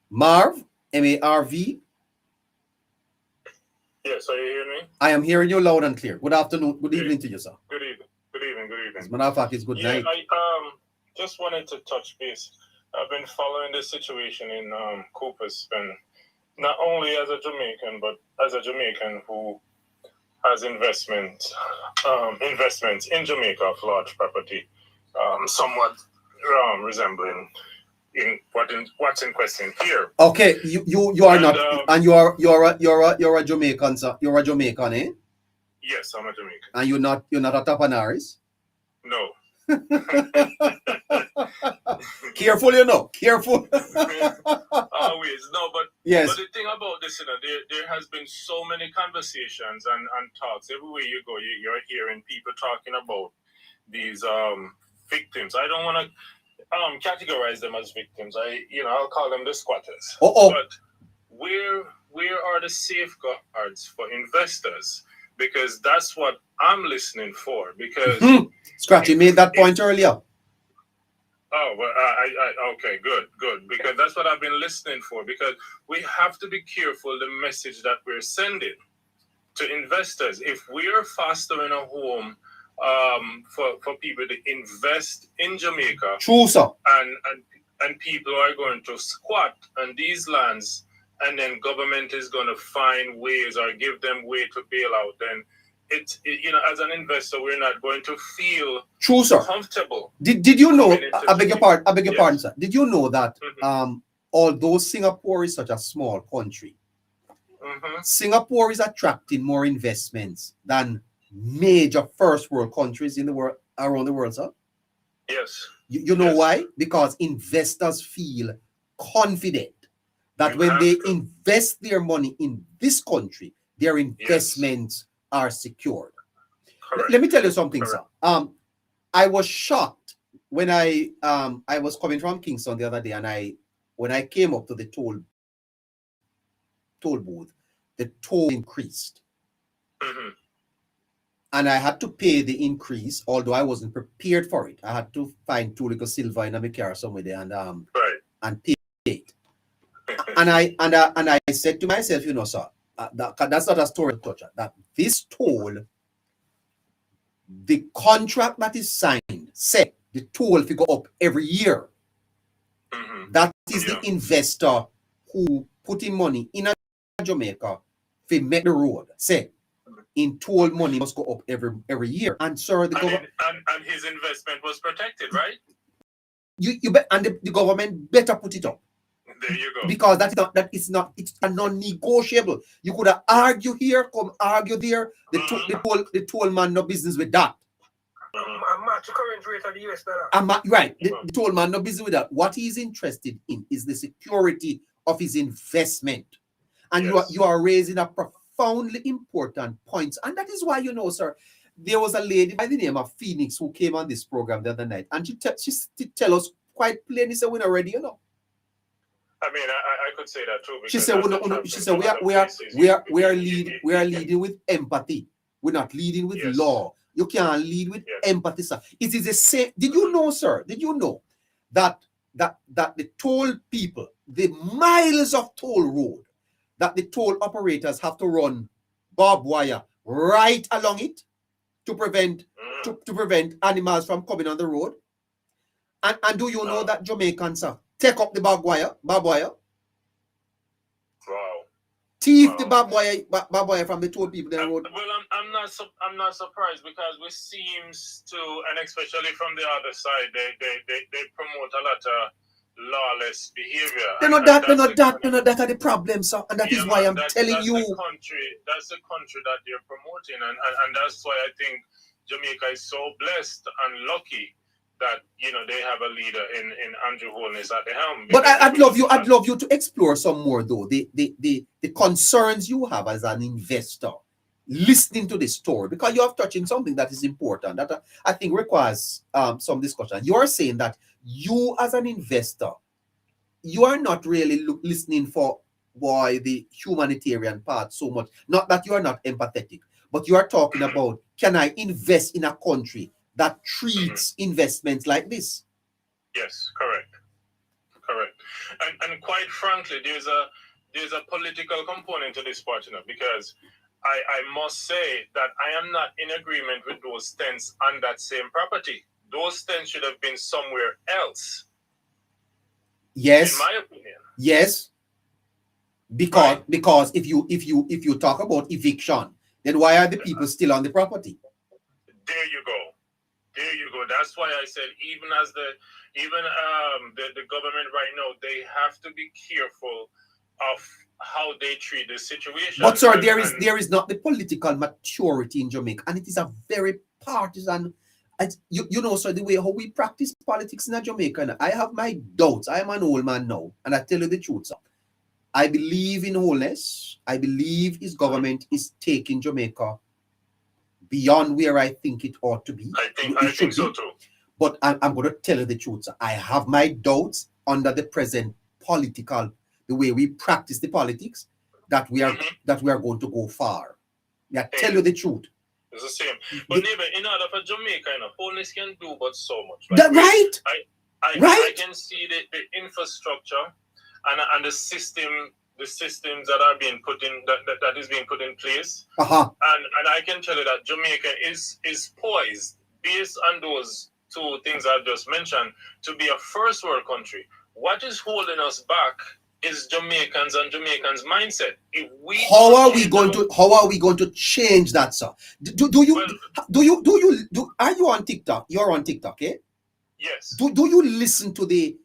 Marv, M-A-R-V. Yes, are you hearing me? I am hearing you loud and clear. Good afternoon, good evening to you, sir. Good evening. Good evening. Good As a evening. matter of fact, it's good Yeah, night. I just wanted to touch base. I've been following the situation in Coopers Pen, not only as a Jamaican, but as a Jamaican who has investments in Jamaica of large property, somewhat resembling in what's in question here. Okay, you are And not, and you're a Jamaican, sir. You're a Jamaican, eh? yes, I'm a Jamaican. And you're not a Tapanaris. No. Careful, you know. Careful. Always. No, but Yes. but the thing about this, there has been so many conversations and talks. Everywhere you go, you're hearing people talking about these victims. I don't want to categorize them as victims. I'll call them the squatters. Oh. But where are the safeguards for investors? Because that's what I'm listening for. Because Scratchy made that point earlier. Oh, well, okay, good. Because that's what I've been listening for. Because we have to be careful the message that we're sending to investors. If we're fostering a home for people to invest in Jamaica, True, sir. and people are going to squat on these lands, and then government is going to find ways or give them way to bail out, then as an investor, we're not going to feel true, sir, comfortable. Did you know? I beg your pardon, sir. Did you know that although Singapore is such a small country, Singapore is attracting more investments than major first world countries in the world around the world, sir? Yes. You know why? Because investors feel confident that when they invest their money in this country, their investments are secured. Let me tell you something, sir. I was shocked when I was coming from Kingston the other day, and when I came up to the toll booth, the toll increased. And I had to pay the increase, although I wasn't prepared for it. I had to find 2 little silver in my car somewhere there and pay it. And I said to myself, sir, that's not a story to touch. That this toll, the contract that is signed said the toll will go up every year. That is the investor who put in money in Jamaica to make the road. Say, in toll money must go up every year. And sir, and his investment was protected, right? You bet, and the government better put it up. There you go. Because it's a non-negotiable. You could have argue here, come argue there. The toll man no business with that. Match the current rate of the US dollar. Right. The toll man no business with that. What he's interested in is the security of his investment. And you are raising a profoundly important point. And that is why, sir, there was a lady by the name of Phoenix who came on this program the other night. And she tell us quite plainly, said we're not ready, I mean, I could say that too. She said, we are leading with empathy. We're not leading with law. You can't lead with empathy, sir. It is the same. Did you know, sir? Did you know that the toll people, the miles of toll road, that the toll operators have to run barbed wire right along it to prevent animals from coming on the road? And do you know that Jamaicans, sir, take up the barbed wire. Wow. Thief the barbed wire from the toll people down the road. Well, I'm not surprised, because we seems to, and especially from the other side, they promote a lot of lawless behavior. They're not that are the problem, sir. And that is why I'm telling you. That's the country that they're promoting, and that's why I think Jamaica is so blessed and lucky that they have a leader in Andrew Holness at the helm. But I'd love you to explore some more, though, the concerns you have as an investor listening to this story, because you have touched on something that is important that I think requires some discussion. You are saying that you as an investor, you are not really listening for the humanitarian part so much. Not that you are not empathetic, but you are talking about, can I invest in a country that treats investments like this? Yes, correct. And quite frankly, there's a political component to this part, because I must say that I am not in agreement with those tents on that same property. Those tents should have been somewhere else. Yes. In my opinion. Yes. Because if you talk about eviction, then why are the people still on the property? There you go. That's why I said even the government right now, they have to be careful of how they treat the situation. But sir, there is not the political maturity in Jamaica, and it is a very partisan. You know, sir, the way how we practice politics in Jamaica, I have my doubts. I am an old man now, and I tell you the truth, sir. I believe in wholeness. I believe his government is taking Jamaica beyond where I think it ought to be. I think so too. But I'm going to tell you the truth, sir. I have my doubts under the present the way we practice the politics, that we are going to go far. I tell you the truth. It's the same. But neighbor, in order for Jamaica, wholeness can do but so much. Right? I can see the infrastructure and the systems that are being put in that is being put in place. And I can tell you that Jamaica is poised, based on those two things I've just mentioned, to be a first world country. What is holding us back is Jamaicans and Jamaicans' mindset. How are we going to change that, sir? Are you on TikTok? You're on TikTok, eh? Yes. Do you listen to the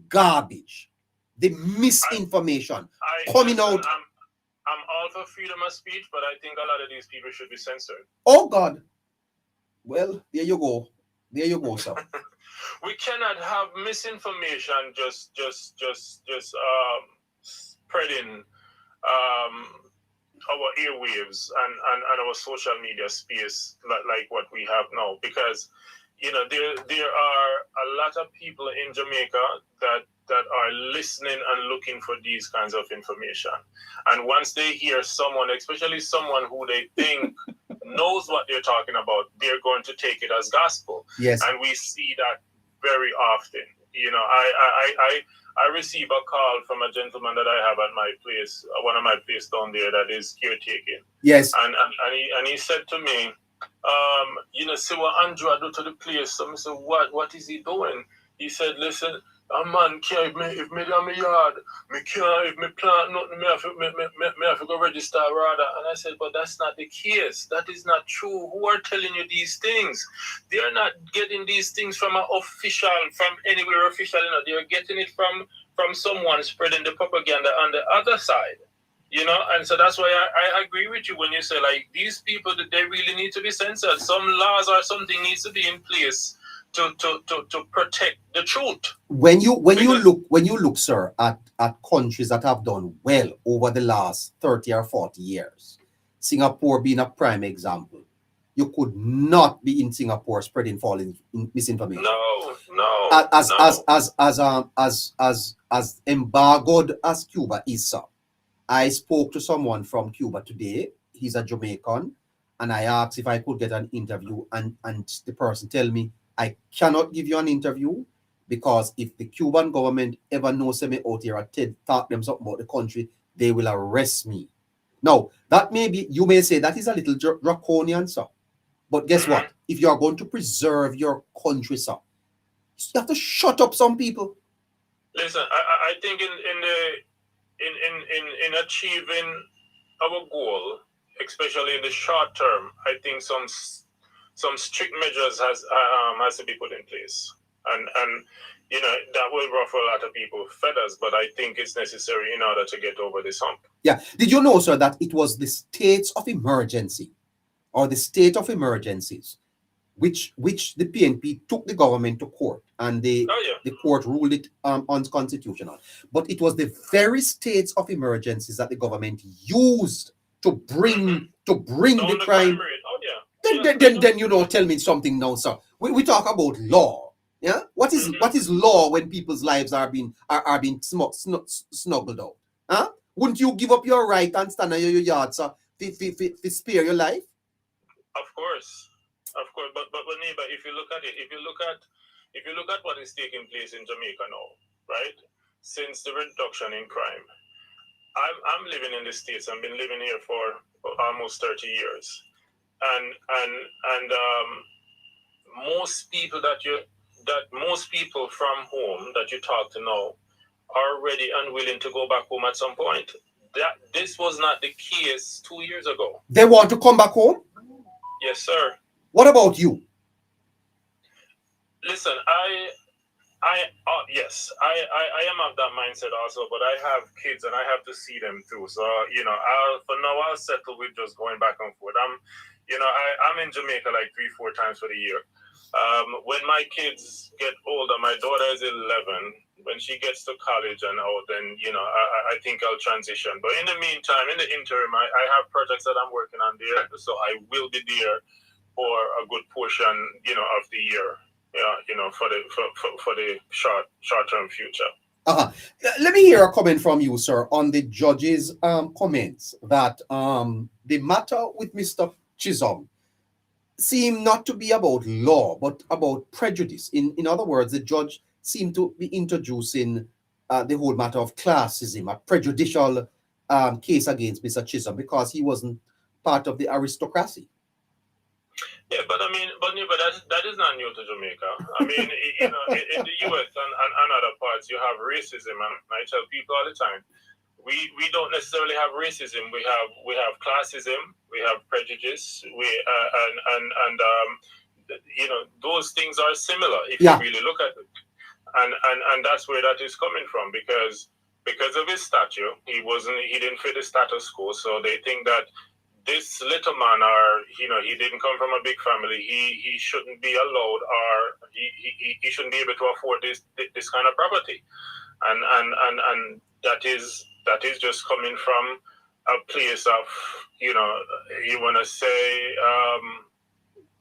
garbage, the misinformation coming out? I'm all for freedom of speech, but I think a lot of these people should be censored. Oh God. Well, there you go, sir. We cannot have misinformation just spreading our airwaves and our social media space like what we have now, because there are a lot of people in Jamaica that are listening and looking for these kinds of information, and once they hear someone, especially someone who they think knows what they're talking about, they're going to take it as gospel. Yes. And we see that very often. I receive a call from a gentleman that I have at my place, one of my place down there, that is caretaking. Yes. And he said to me, see what Andrew do to the place. So I said, what is he doing? He said, listen, a man can't, if me down my yard, me can't, if me plant nothing, me have to go register rather. And I said, but that's not the case. That is not true. Who are telling you these things? They are not getting these things from an official, from anywhere official. They are getting it from someone spreading the propaganda on the other side. And so that's why I agree with you when you say, like, these people, that they really need to be censored. Some laws or something needs to be in place to protect the truth. When you look, sir, at countries that have done well over the last 30 or 40 years, Singapore being a prime example, you could not be in Singapore spreading false misinformation. No. As embargoed as Cuba is, sir. I spoke to someone from Cuba today. He's a Jamaican, and I asked if I could get an interview, and the person tell me, I cannot give you an interview because if the Cuban government ever knows me out here or talk them something about the country, they will arrest me. Now, that may be, you may say that is a little draconian, sir. But guess what? If you are going to preserve your country, sir, you have to shut up some people. Listen, I think in achieving our goal, especially in the short term, I think some strict measures has to be put in place, and that will ruffle a lot of people's feathers, but I think it's necessary in order to get over this hump. Yeah. Did you know, sir, that it was the states of emergency or the state of emergencies which the PNP took the government to court, and the court ruled it unconstitutional. But it was the very states of emergencies that the government used to bring the crime. Then tell me something now, sir. We talk about law. Yeah, what is law when people's lives are being snuggled out? Huh? Wouldn't you give up your right and stand on your yard, sir, to spare your life? Of course. But neighbor, if you look at what is taking place in Jamaica now, right? since the reduction in crime. I'm living in the States. I've been living here for almost 30 years, and most people most people from home that you talk to now are ready and willing to go back home at some point. This was not the case 2 years ago. They want to come back home? Yes, sir. What about you? Listen, yes, I am of that mindset also, but I have kids and I have to see them too. So, for now I'll settle with just going back and forth. I'm in Jamaica like 3-4 times for the year. When my kids get older, my daughter is 11. When she gets to college and out, then I think I'll transition. But in the meantime, in the interim, I have projects that I'm working on there, so I will be there for a good portion, of the year. For the short-term future. Let me hear a comment from you, sir, on the judge's comments that the matter with Mr. Chisholm seemed not to be about law, but about prejudice. In other words, the judge seemed to be introducing the whole matter of classism, a prejudicial case against Mr. Chisholm because he wasn't part of the aristocracy. Yeah, but that is not new to Jamaica. I mean, in the US and other parts, you have racism, and I tell people all the time, we don't necessarily have racism. We have classism, we have prejudice, those things are similar if you really look at it, and that's where that is coming from because of his stature, he didn't fit the status quo, so they think that this little man, he didn't come from a big family. He shouldn't be allowed, or he shouldn't be able to afford this kind of property, and that is just coming from a place of you want to say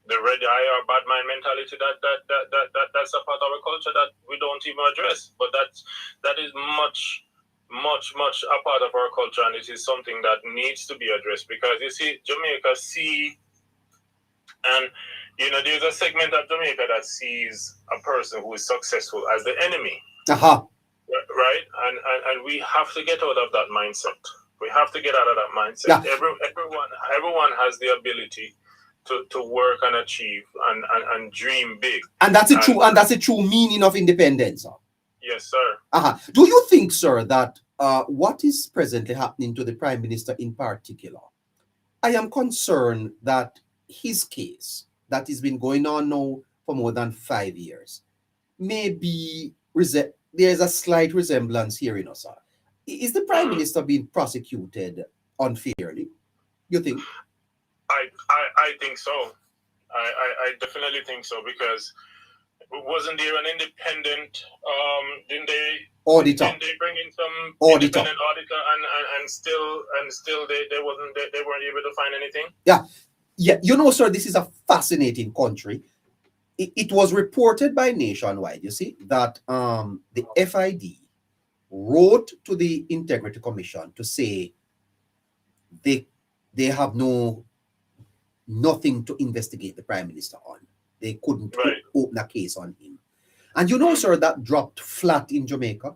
the red eye or bad mind mentality that's a part of our culture that we don't even address, but that is much a part of our culture, and it is something that needs to be addressed because you see Jamaica and there's a segment of Jamaica that sees a person who is successful as the enemy. Right? And we have to get out of that mindset. We have to get out of that mindset. Yeah. Everyone has the ability to work and achieve and dream big. And that's a true meaning of independence. Yes, sir. Do you think, sir, that what is presently happening to the Prime Minister in particular, I am concerned that his case that has been going on now for more than 5 years, maybe there's a slight resemblance here in us. Is the Prime Minister being prosecuted unfairly, you think? I think so. I definitely think so because wasn't there an independent didn't they bring in some independent auditor and still they weren't able to find anything? Yeah, sir, this is a fascinating country. It was reported by Nationwide, you see, that the FID wrote to the Integrity Commission to say they have nothing to investigate the Prime Minister on. They couldn't open a case on him. And sir, that dropped flat in Jamaica.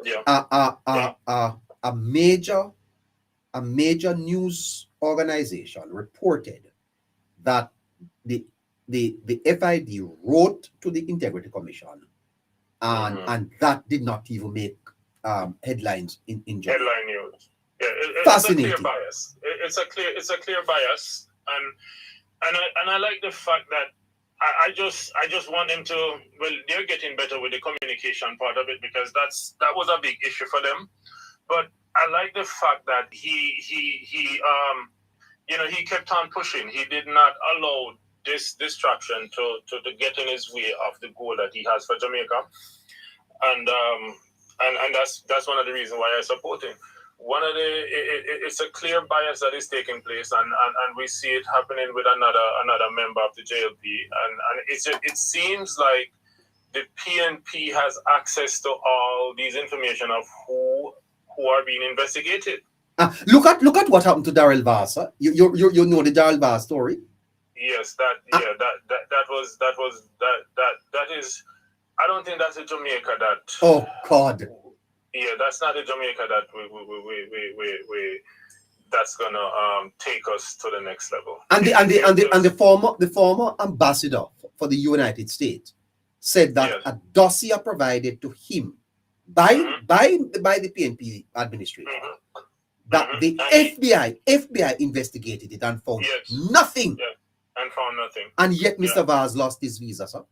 Yeah. A major news organization reported that the FID wrote to the Integrity Commission and that did not even make headlines in Jamaica. Headline news. Yeah, fascinating. It's a clear bias. It's a clear bias, and I like the fact that I just want them to. Well, they're getting better with the communication part of it because that was a big issue for them. But I like the fact that he kept on pushing. He did not allow this distraction to get in his way of the goal that he has for Jamaica, and that's one of the reasons why I support him. It's a clear bias that is taking place, and we see it happening with another member of the JLP, and it seems like the PNP has access to all these information of who are being investigated. Look at what happened to Darrell Vass. You know the Darrell Vass story. Yes, that is I don't think that's a Jamaica that. Oh God. Yeah, that's not a Jamaica that we that's gonna take us to the next level. And the former ambassador for the United States said that a dossier provided to him by the PNP administration that the FBI investigated it and found nothing. Yeah. And found nothing. And yet Mr. Vaz lost his visa, sir.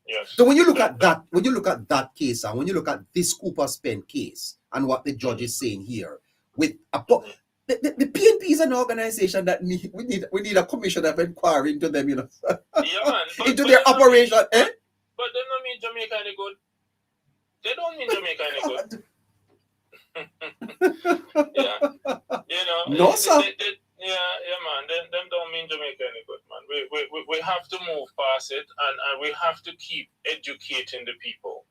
Yes. So when you look at that case, and when you look at this Coopers Pen case and what the judge is saying here, with the PNP is an organization that we need a commission of inquiry into them, Yeah, man. into their operation. But they don't mean Jamaica any good. They don't mean Jamaica any good. Yeah. No, sir. Yeah, man. Them don't mean Jamaica any good, man. We have to move past it, and we have to keep educating the people.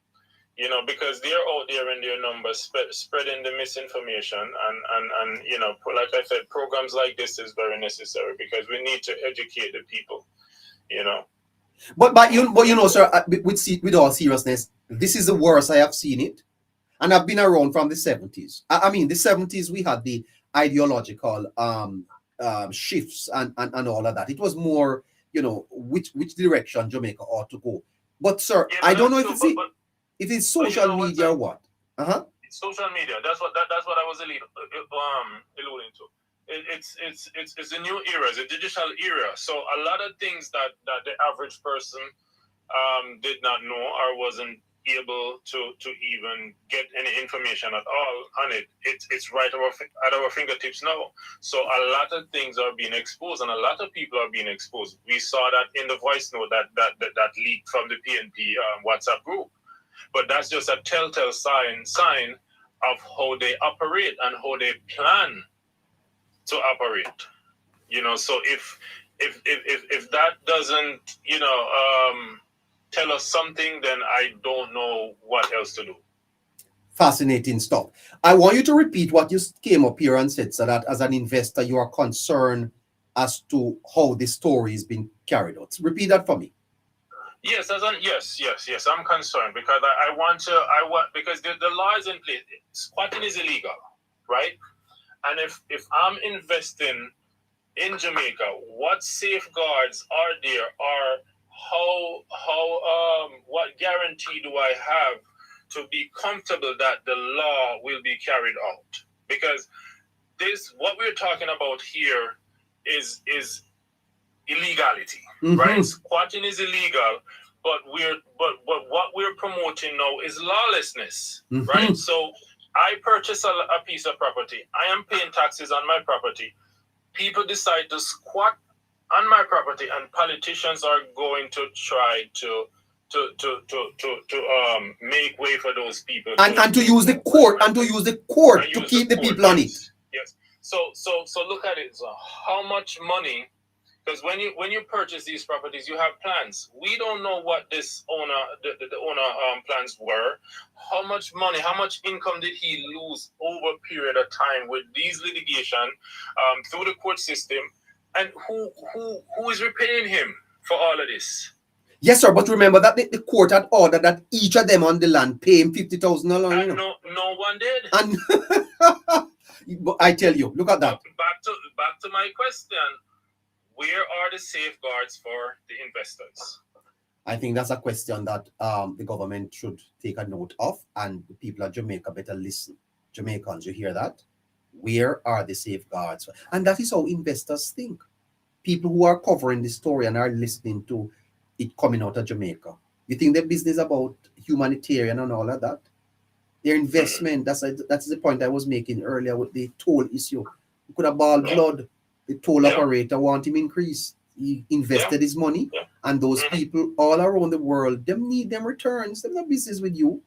Because they're out there in their numbers, spreading the misinformation, and like I said, programs like this is very necessary because we need to educate the people. But sir, with all seriousness, this is the worst I have seen it, and I've been around from the 70s. I mean, the 70s we had the ideological shifts and all of that. It was more, which direction Jamaica ought to go. But sir, I don't know if it's social media or what. Social media. That's what I was alluding to. It's a new era. It's a digital era. So a lot of things that the average person did not know or wasn't able to even get any information at all on it. It's right at our fingertips now. So a lot of things are being exposed, and a lot of people are being exposed. We saw that in the voice note that leaked from the PNP WhatsApp group. But that's just a telltale sign of how they operate and how they plan to operate. So if that doesn't, tell us something, then I don't know what else to do. Fascinating stuff. I want you to repeat what you came up here and said, so that as an investor, you are concerned as to how the story is being carried out. Repeat that for me. Yes, yes. I'm concerned because I want because the law is in place. Squatting is illegal, right? And if I'm investing in Jamaica, what safeguards are there? Or what guarantee do I have to be comfortable that the law will be carried out? Because what we're talking about here is illegality, right? Squatting is illegal, but what we're promoting now is lawlessness, right? So I purchase a piece of property. I am paying taxes on my property. People decide to squat on my property, and politicians are going to try to make way for those people and to use the court to keep the people on it. Yes. So look at it. So how much money? Because when you purchase these properties, you have plans. We don't know what this owner, the owner plans were. How much money, how much income did he lose over a period of time with these litigation through the court system, and who is repaying him for all of this? Yes, sir. But remember that the court had ordered that each of them on the land pay him $50,000. And no one did. And I tell you, look at that. Back to my question. Where are the safeguards for the investors? I think that's a question that the government should take a note of, and the people of Jamaica better listen. Jamaicans, you hear that? Where are the safeguards? And that is how investors think. People who are covering the story and are listening to it coming out of Jamaica. You think their business about humanitarian and all of that? Their investment, that's the point I was making earlier with the toll issue. You could have balled blood. The toll operator want him increase. He invested his money, and those people all around the world, them need them returns. They're not business with you.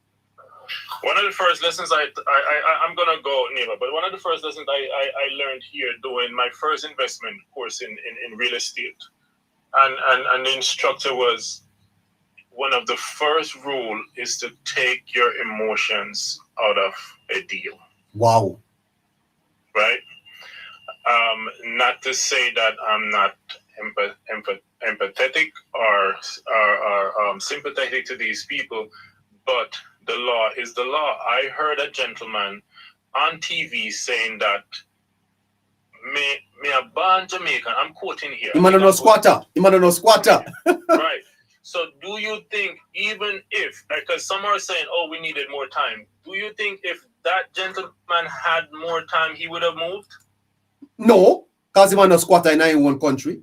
One of the first lessons I'm gonna go, Neva, but one of the first lessons I learned here doing my first investment course in real estate, and the instructor was, one of the first rule is to take your emotions out of a deal. Wow. Right? Not to say that I'm not empathetic or sympathetic to these people, but the law is the law. I heard a gentleman on TV saying that me a born Jamaican. I'm quoting here. No squatter. Right. So do you think, even if, because some are saying, oh, we needed more time, do you think if that gentleman had more time, he would have moved? No, because he was a squatter in our own country.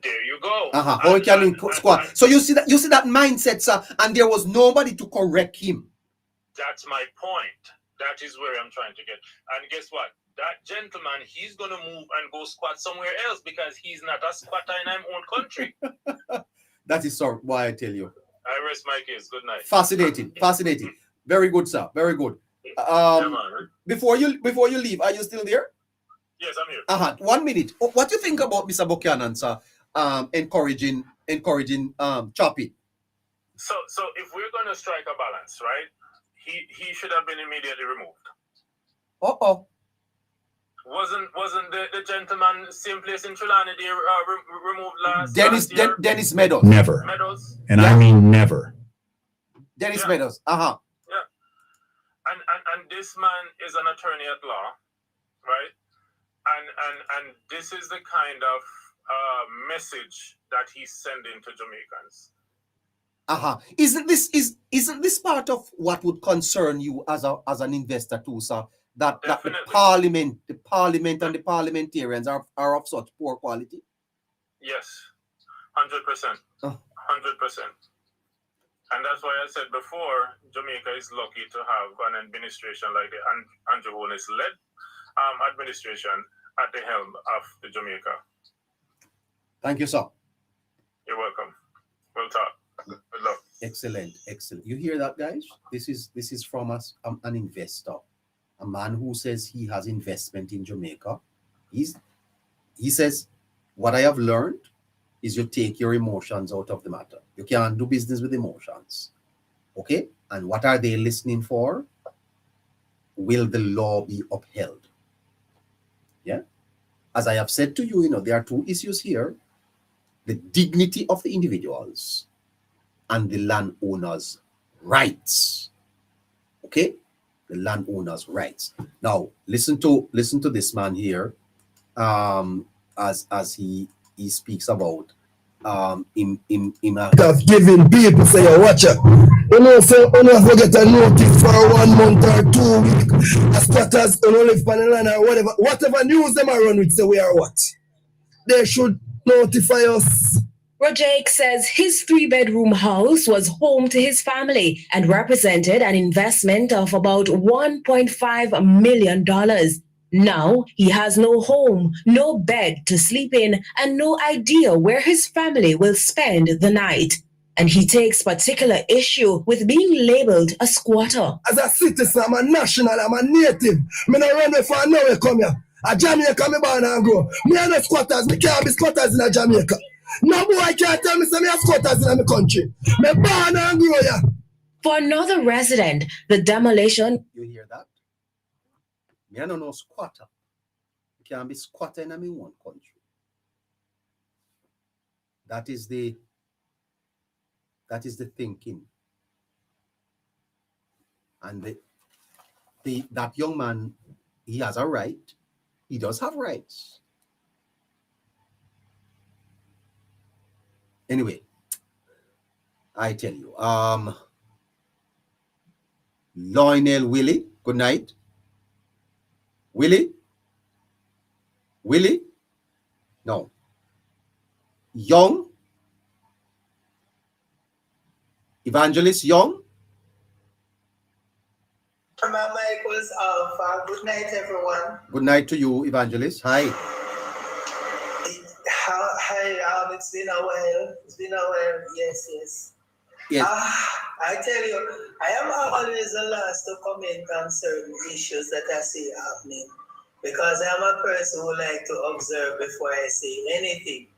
There you go. How he can squat? So you see that mindset, sir, and there was nobody to correct him. That's my point. That is where I'm trying to get. And guess what? That gentleman, he's gonna move and go squat somewhere else because he's not a squatter in our own country. That is so why I tell you. I rest my case. Good night. Fascinating. Very good, sir. Very good. Before you leave, are you still there? Yes, I'm here. 1 minute. What do you think about Mr. Buchanan, sir? Encouraging chopping. So if we're gonna strike a balance, right? He should have been immediately removed. Wasn't the gentleman same place in Trelawney removed last year? Dennis Meadows. Never. Meadows? And I mean never. Dennis Meadows. Yeah. And this man is an attorney at law, right? And this is the kind of message that he's sending to Jamaicans. Isn't this part of what would concern you as an investor too, sir? That the parliament and the parliamentarians are of such poor quality? Yes, 100%. 100%. And that's why I said before, Jamaica is lucky to have an administration like the Andrew Holness-led administration at the helm of the Jamaica. Thank you, sir. You're welcome. We'll talk. Good luck. Excellent. You hear that, guys? This is from us, an investor, a man who says he has investment in Jamaica. He says, what I have learned is you take your emotions out of the matter. You can't do business with emotions. Okay? And what are they listening for? Will the law be upheld? Yeah? As I have said to you, there are two issues here. The dignity of the individuals and the landowners' rights. Okay? The landowners' rights. Now, listen to this man here, as he speaks about have given people say watch out. Forget a notice for 1 month or 2 weeks. As squatters live on the land or whatever news them are run with, say we are what? They should notify us. Rojake says his 3-bedroom house was home to his family and represented an investment of about $1.5 million. Now he has no home, no bed to sleep in, and no idea where his family will spend the night. And he takes particular issue with being labeled a squatter. As a citizen, I'm a national, I'm a native. Me no run before I know where come here. A Jamaica me born and grow. Me and the squatters, me can't be squatters in a Jamaica. No boy can't tell me say me a squatters in my country. Me born and grow here. For another resident, the demolition. You hear that? Me I don't know squatter. You can't be squatter in my own country. That is the thinking. And that young man, he has a right. He does have rights. Anyway, I tell you, Lionel Willie, good night. Willie? No. Young? Evangelist Young? My mic was off. Good night, everyone. Good night to you, Evangelist. Hi. Hi, it's been a while. Yes. I tell you, I am always the last to comment on certain issues that I see happening because I am a person who like to observe before I say anything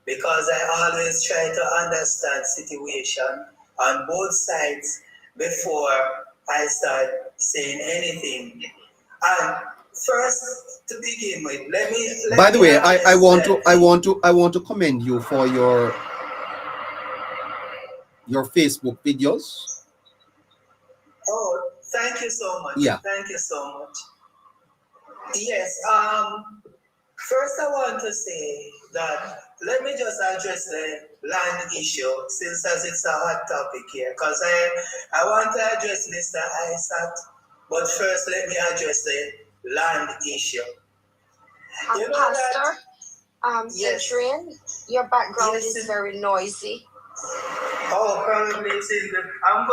because I always try to understand situation on both sides before I start saying anything. And first, to begin with, let me. By the way, I want to commend you for your Facebook videos. Oh, thank you so much. Yeah. Thank you so much. Yes. First, I want to say that let me just address the land issue, since as it's a hot topic here, because I want to address Mr. Isaac, but first let me address the land issue. You know Pastor, yes. Adrian, your background Yes, is very noisy. Oh, probably it's in the. I'm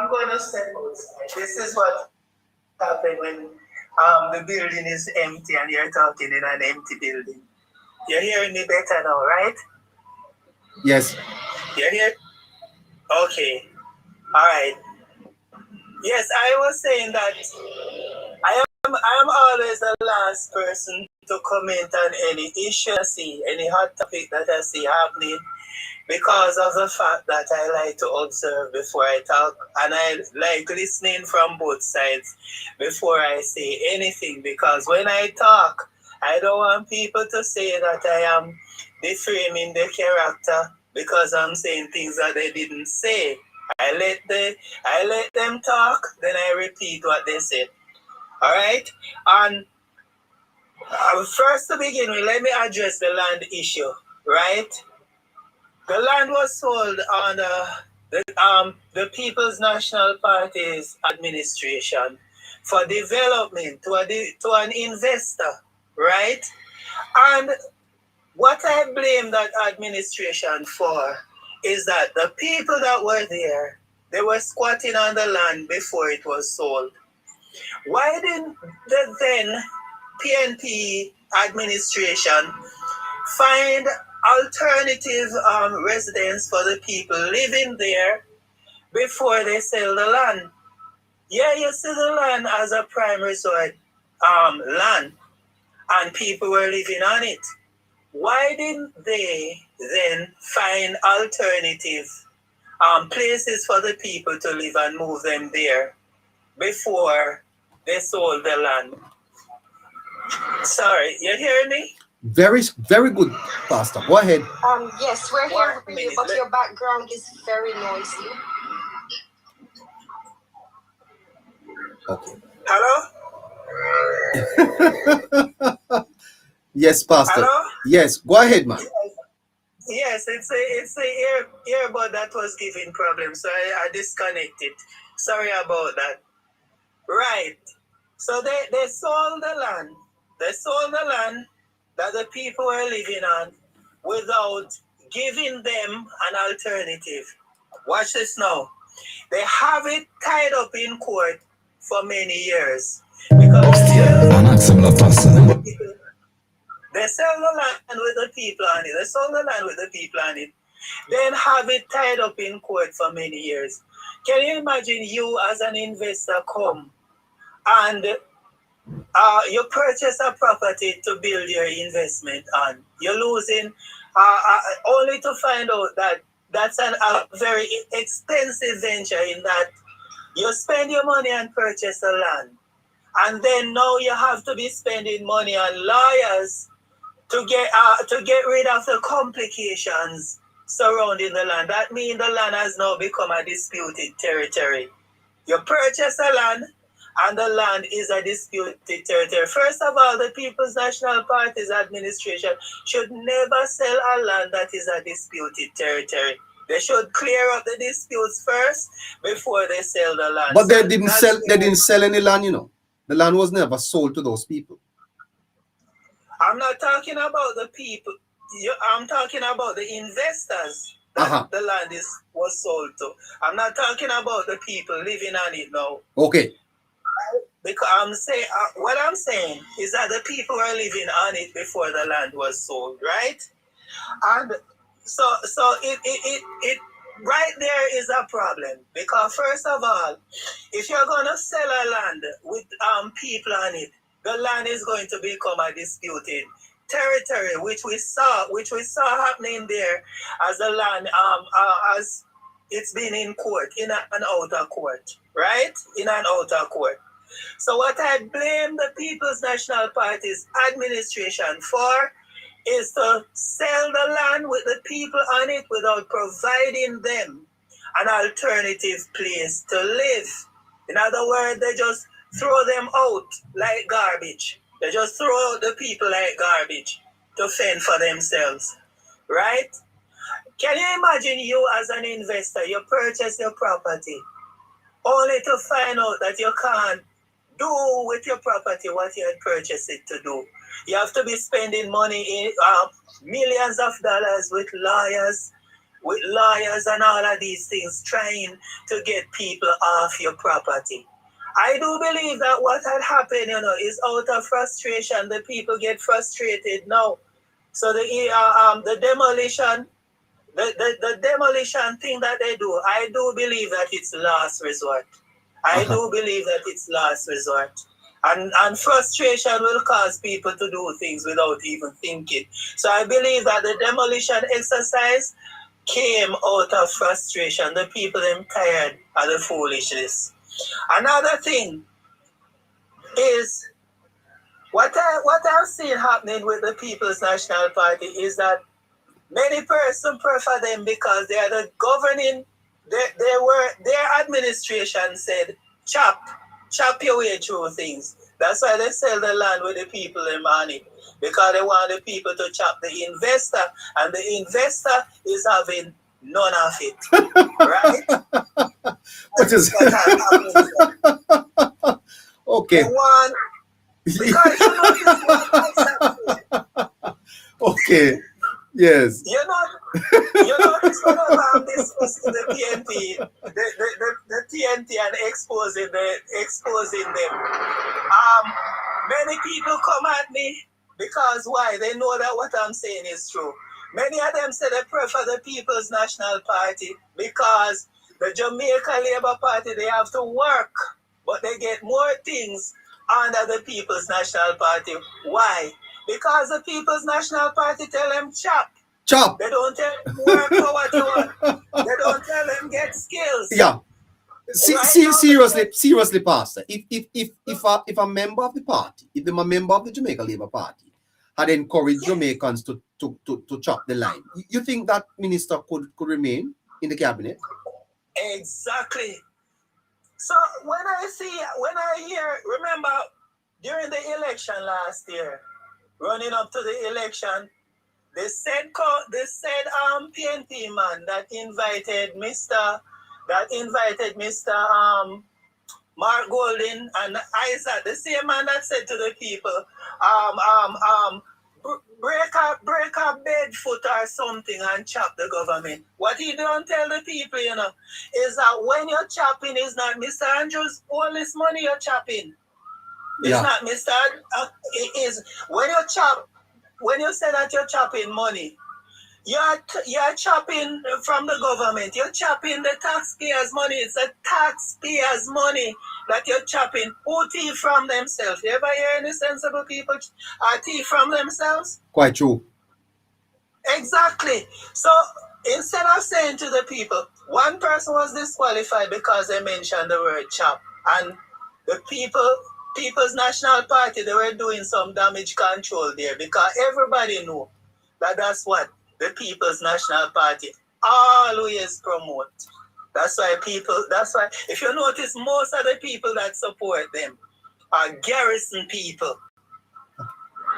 going to step outside. This is what happens when the building is empty and you're talking in an empty building. You're hearing me better now, right? Yes. You're here? Okay. All right. Yes, I was saying that I am always the last person to comment on any issue I see, any hot topic that I see happening, because of the fact that I like to observe before I talk, and I like listening from both sides before I say anything, because when I talk, I don't want people to say that I am defaming the character because I'm saying things that they didn't say. I let them talk, then I repeat what they said. All right? And first to begin with, let me address the land issue, right? The land was sold under the People's National Party's administration for development to an investor, right? And what I blame that administration for is that the people that were there, they were squatting on the land before it was sold. Why didn't the then PNP administration find alternative residence for the people living there before they sell the land? Yeah, you see the land as a prime resort land, and people were living on it. Why didn't they then find alternative places for the people to live and move them there before they sold the land? Sorry, you hear me? Very, very good, Pastor. Go ahead. Yes, we're hearing you, but your background is very noisy. Okay. Hello? Yes, Pastor. Hello? Yes, go ahead, man. Yes, it's a earbud that was giving problems, so I disconnected. Sorry about that. Right. So they sold the land. They sold the land that the people were living on without giving them an alternative. Watch this now. They have it tied up in court for many years. Because they sell the land with the people on it. They sold the land with the people on it. Then have it tied up in court for many years. Can you imagine you as an investor come and you purchase a property to build your investment on? You're losing only to find out that that's a very expensive venture, in that you spend your money and purchase the land. And then now you have to be spending money on lawyers to get rid of the complications surrounding the land. That means the land has now become a disputed territory. You purchase a land, and the land is a disputed territory. First of all, the People's National Party's administration should never sell a land that is a disputed territory. They should clear up the disputes first before they sell the land. But they didn't sell. They didn't sell any land. You know, the land was never sold to those people. I'm not talking about the people. I'm talking about the investors that the land was sold to. I'm not talking about the people living on it now. Okay. Because I'm saying what I'm saying is that the people were living on it before the land was sold, right? And so it right there is a problem, because first of all, if you're gonna sell a land with people on it, the land is going to become a disputed territory, which we saw happening there as the land as it's been in court, in an outer court, right? In an outer court. So what I blame the People's National Party's administration for is to sell the land with the people on it without providing them an alternative place to live. In other words, they just throw them out like garbage. They just throw out the people like garbage to fend for themselves, right? Can you imagine you as an investor, you purchase your property only to find out that you can't do with your property what you had purchased it to do? You have to be spending money in millions of dollars with lawyers and all of these things, trying to get people off your property. I do believe that what had happened, is out of frustration. The people get frustrated now. So the demolition, the demolition thing that they do, I do believe that it's last resort. I do believe that it's last resort. And frustration will cause people to do things without even thinking. So I believe that the demolition exercise came out of frustration. The people them tired of the foolishness. Another thing is what I've seen happening with the People's National Party is that many persons prefer them because they are the governing. Their administration said chop your way through things. That's why they sell the land with the people in money, because they want the people to chop the investor, and the investor is having none of it, right? Which is okay. Okay. Yes. You know, it's one of discussing the TNT, the TNT and exposing them. Many people come at me because why? They know that what I'm saying is true. Many of them say they prefer the People's National Party because the Jamaica Labour Party, they have to work, but they get more things under the People's National Party. Why? Because the People's National Party tell them chop. They don't tell them work for what you want. They don't tell them get skills. Yeah. Seriously, Pastor. If a member of the party, if I'm a member of the Jamaica Labour Party, had encouraged Jamaicans to chop the line, you think that minister could remain in the cabinet? Exactly. So when I hear, remember during the election last year, running up to the election, they said PNP man that invited Mr. Mark Golden and Isaac, the same man that said to the people, break a bed foot or something and chop the government. What he don't tell the people, is that when you're chopping, is not Mr. Andrews' only money you're chopping. It's not Mr. It is when you chop. When you say that you're chopping money, you're chopping from the government. You're chopping the taxpayers' money. It's the taxpayers' money that you're chopping. Who thief from themselves? You ever hear any sensible people thief from themselves? Quite true. Exactly. So instead of saying to the people, one person was disqualified because they mentioned the word chop, and the People's National Party, they were doing some damage control there because everybody knew that that's what the People's National Party always promote. That's why if you notice, most of the people that support them are garrison people.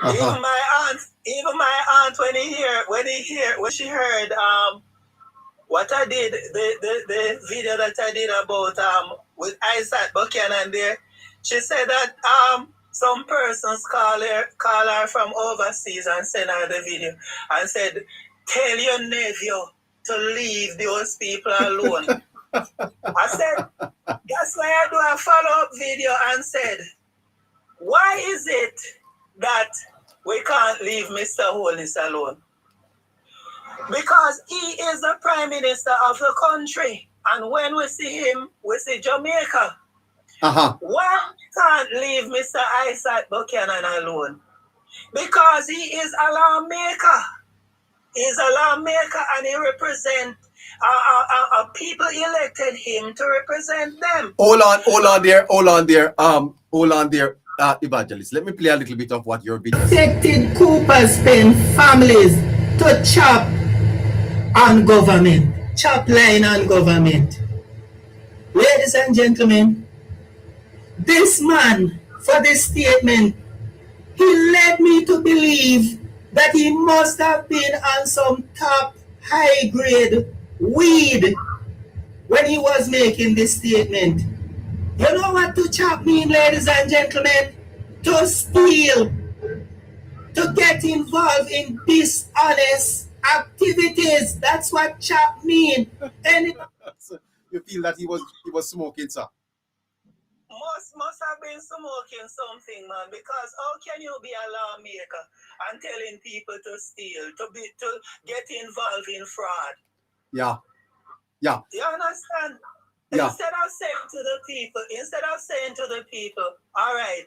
Even my aunt, when she heard what I did, the video that I did about with Isaac Buchanan there, she said that some persons call her from overseas and send her the video and said, tell your nephew to leave those people alone. I said, that's why I do a follow-up video and said, why is it that we can't leave Mr. Holness alone? Because he is the Prime Minister of the country. And when we see him, we see Jamaica. Why can't leave Mr. Isaac Buchanan alone? Because he is a lawmaker. He's a lawmaker and he represents People elected him to represent them. Hold on there, Evangelist. Let me play a little bit of what you're being. Protected Coopers Pen families to chop on government, chop line on government. Ladies and gentlemen, this man, for this statement, he led me to believe that he must have been on some top high grade weed when he was making this statement. You know what to chop mean, ladies and gentlemen? To steal, to get involved in dishonest activities. That's what chop mean. And you feel that he was smoking, sir? Must have been smoking something, man. Because how can you be a lawmaker and telling people to steal, to get involved in fraud? Yeah. You understand? Yeah. Instead of saying to the people, all right,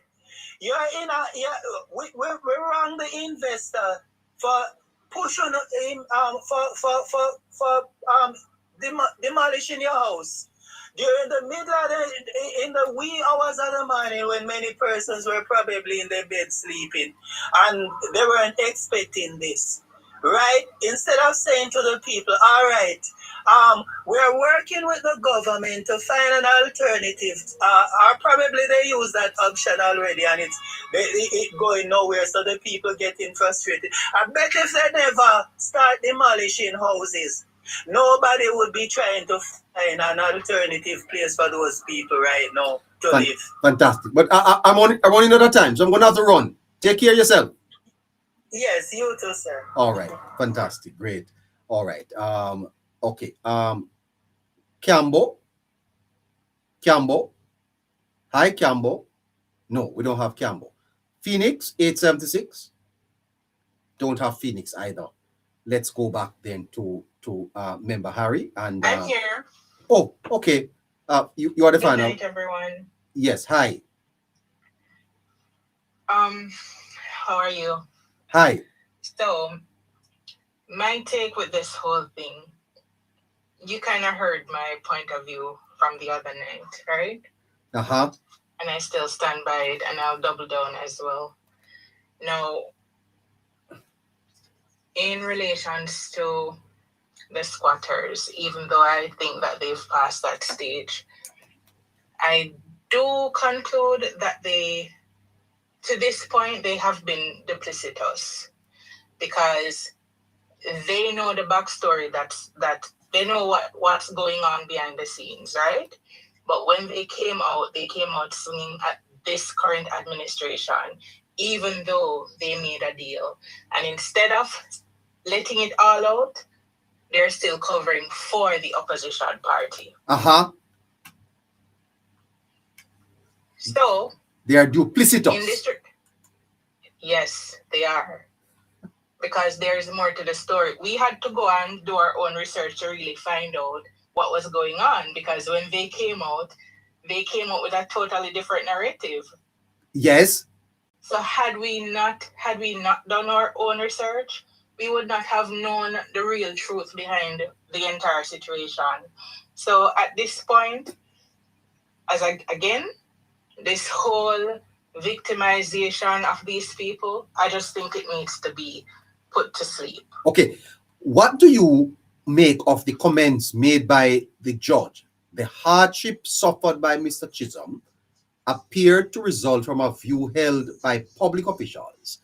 you're in we wrong the investor for pushing him demolishing your house during the middle of in the wee hours of the morning when many persons were probably in their bed sleeping and they weren't expecting this. Right? Instead of saying to the people, all right, we're working with the government to find an alternative. Or probably they use that option already and it's going nowhere, so the people getting frustrated. I bet if they never start demolishing houses, nobody would be trying to find an alternative place for those people right now to live. Fantastic. But I'm running out of time, so I'm going to have to run. Take care of yourself. Yes, you too, sir. All right. Fantastic. Great. All right. Okay. Cambo. Hi, Cambo. No, we don't have Cambo. Phoenix, 876. Don't have Phoenix either. Let's go back then to member Harry. And I'm here. Oh, okay. You are the final. Good night, everyone. Yes. Hi. How are you? Hi. So, my take with this whole thing, you kind of heard my point of view from the other night, right? Uh-huh. And I still stand by it, and I'll double down as well. Now, in relations to the squatters, even though I think that they've passed that stage, I do conclude that to this point, they have been duplicitous because they know the backstory that they know what's going on behind the scenes, right? But when they came out swinging at this current administration, even though they made a deal. And instead of letting it all out, they're still covering for the opposition party. Uh-huh. So they are duplicitous. In this, yes, they are. Because there's more to the story. We had to go and do our own research to really find out what was going on. Because when they came out with a totally different narrative. Yes. So had we not done our own research, we would not have known the real truth behind the entire situation. So at this point, this whole victimization of these people, I just think it needs to be put to sleep. Okay. What do you make of the comments made by the judge? The hardship suffered by Mr. Chisholm appeared to result from a view held by public officials